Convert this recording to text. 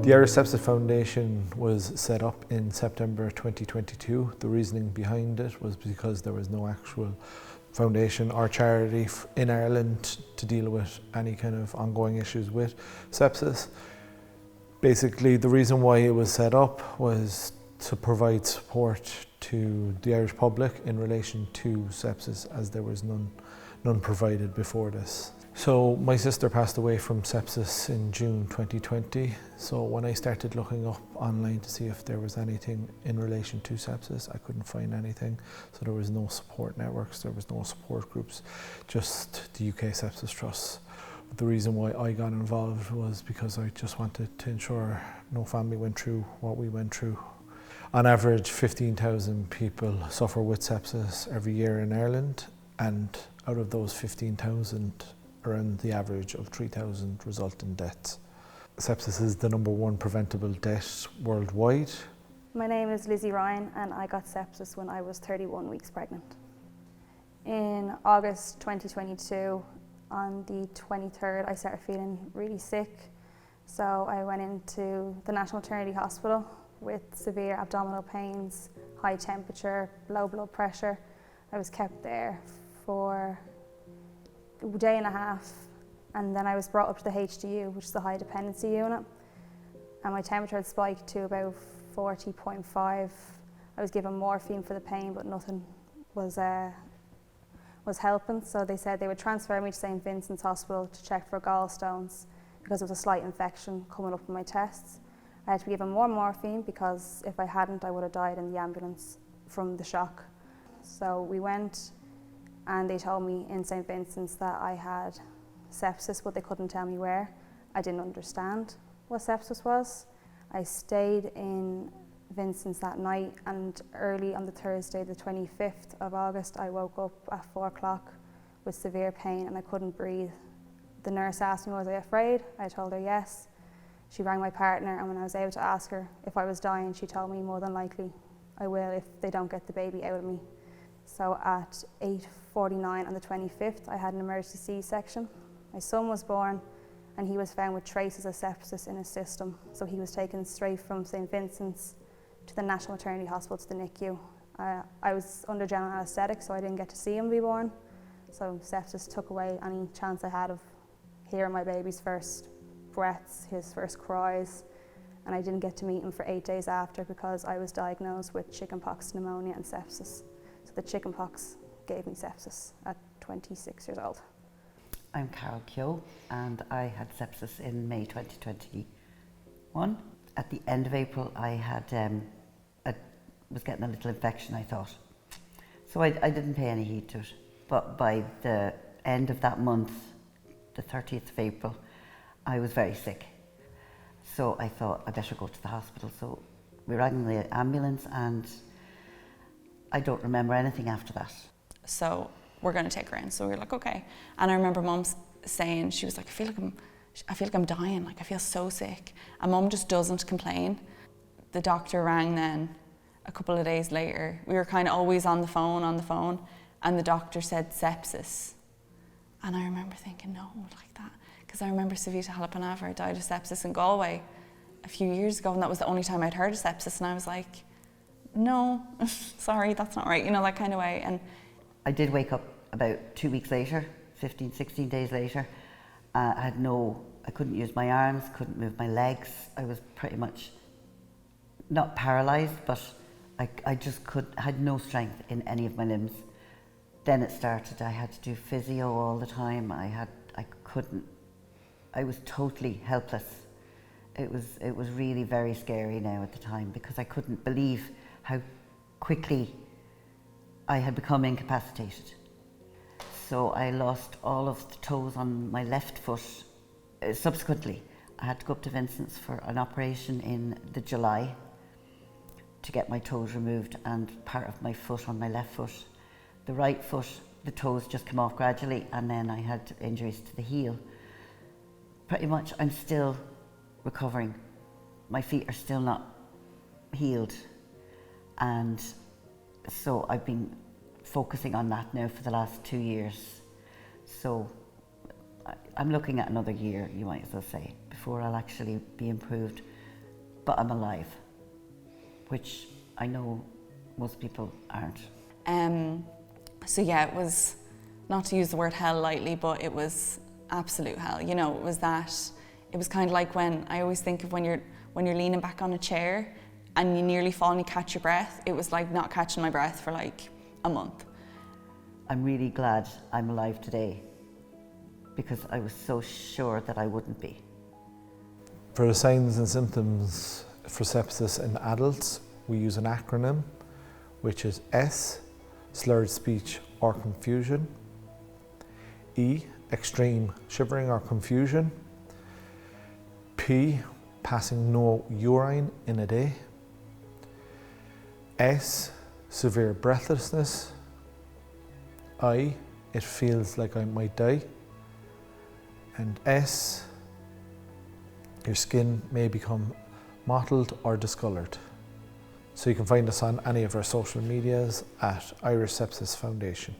The Irish Sepsis Foundation was set up in September 2022. The reasoning behind it was because there was no actual foundation or charity in Ireland to deal with any kind of ongoing issues with sepsis. Basically, the reason why it was set up was to provide support to the Irish public in relation to sepsis, as there was none provided before this. So my sister passed away from sepsis in June 2020. So when I started looking up online to see if there was anything in relation to sepsis, I couldn't find anything. So there was no support networks, there was no support groups, just the UK Sepsis Trust. The reason why I got involved was because I just wanted to ensure no family went through what we went through. On average, 15,000 people suffer with sepsis every year in Ireland, and out of those 15,000, around the average of 3,000 result in deaths. Sepsis is the #1 preventable death worldwide. My name is Lizzie Ryan and I got sepsis when I was 31 weeks pregnant. In August 2022, on the 23rd, I started feeling really sick. So I went into the National Maternity Hospital with severe abdominal pains, high temperature, low blood pressure. I was kept there for a day and a half, and then I was brought up to the HDU, which is the high dependency unit, and my temperature had spiked to about 40.5. I was given morphine for the pain, but nothing was helping, so they said they would transfer me to St. Vincent's Hospital to check for gallstones because of a slight infection coming up in my tests. I had to be given more morphine because if I hadn't, I would have died in the ambulance from the shock. So we went, and they told me in St. Vincent's that I had sepsis, but they couldn't tell me where. I didn't understand what sepsis was. I stayed in Vincent's that night, and early on the Thursday, the 25th of August, I woke up at 4 o'clock with severe pain and I couldn't breathe. The nurse asked me, was I afraid? I told her yes. She rang my partner, and when I was able to ask her if I was dying, she told me more than likely I will if they don't get the baby out of me. So at 8:49 on the 25th, I had an emergency C-section. My son was born and he was found with traces of sepsis in his system. So he was taken straight from St. Vincent's to the National Maternity Hospital to the NICU. I was under general anaesthetic, so I didn't get to see him be born. So sepsis took away any chance I had of hearing my baby's first breaths, his first cries, and I didn't get to meet him for 8 days after because I was diagnosed with chickenpox, pneumonia and sepsis. So the chickenpox gave me sepsis at 26 years old. I'm Carol Keogh and I had sepsis in May 2021. At the end of April I was getting a little infection, I thought. So I didn't pay any heed to it. But by the end of that month, the 30th of April, I was very sick. So I thought I better go to the hospital. So we rang the ambulance and I don't remember anything after that. So we're going to take her in. So we were like, okay. And I remember Mum saying, she was like, I feel like I'm dying. Like I feel so sick. And Mum just doesn't complain. The doctor rang then a couple of days later. We were kind of always on the phone, and the doctor said sepsis. And I remember thinking, no, like that. Because I remember Savita Halappanavar died of sepsis in Galway a few years ago, and that was the only time I'd heard of sepsis. And I was like, no, sorry, that's not right, you know, that kind of way. And I did wake up about 2 weeks later, 15, 16 days later. I couldn't use my arms, couldn't move my legs. I was pretty much not paralysed, but I just had no strength in any of my limbs. Then it started. I had to do physio all the time. I was totally helpless. It was really very scary now at the time because I couldn't believe how quickly I had become incapacitated. So I lost all of the toes on my left foot. Subsequently, I had to go up to Vincent's for an operation in the July to get my toes removed and part of my foot on my left foot. The right foot, the toes just came off gradually, and then I had injuries to the heel. Pretty much I'm still recovering. My feet are still not healed, and so I've been focusing on that now for the last 2 years. So I'm looking at another year, you might as well say, before I'll actually be improved. but I'm alive, which I know most people aren't. So yeah, it was, not to use the word hell lightly, but it was absolute hell. You know, it was kind of like when, I always think of when you're leaning back on a chair and you nearly fall and you catch your breath. It was like not catching my breath for like a month. I'm really glad I'm alive today because I was so sure that I wouldn't be. For the signs and symptoms for sepsis in adults, we use an acronym, which is S, slurred speech or confusion, E, extreme shivering or confusion, P, passing no urine in a day, S, severe breathlessness, I, it feels like I might die, and S, your skin may become mottled or discoloured. So you can find us on any of our social medias at Irish Sepsis Foundation.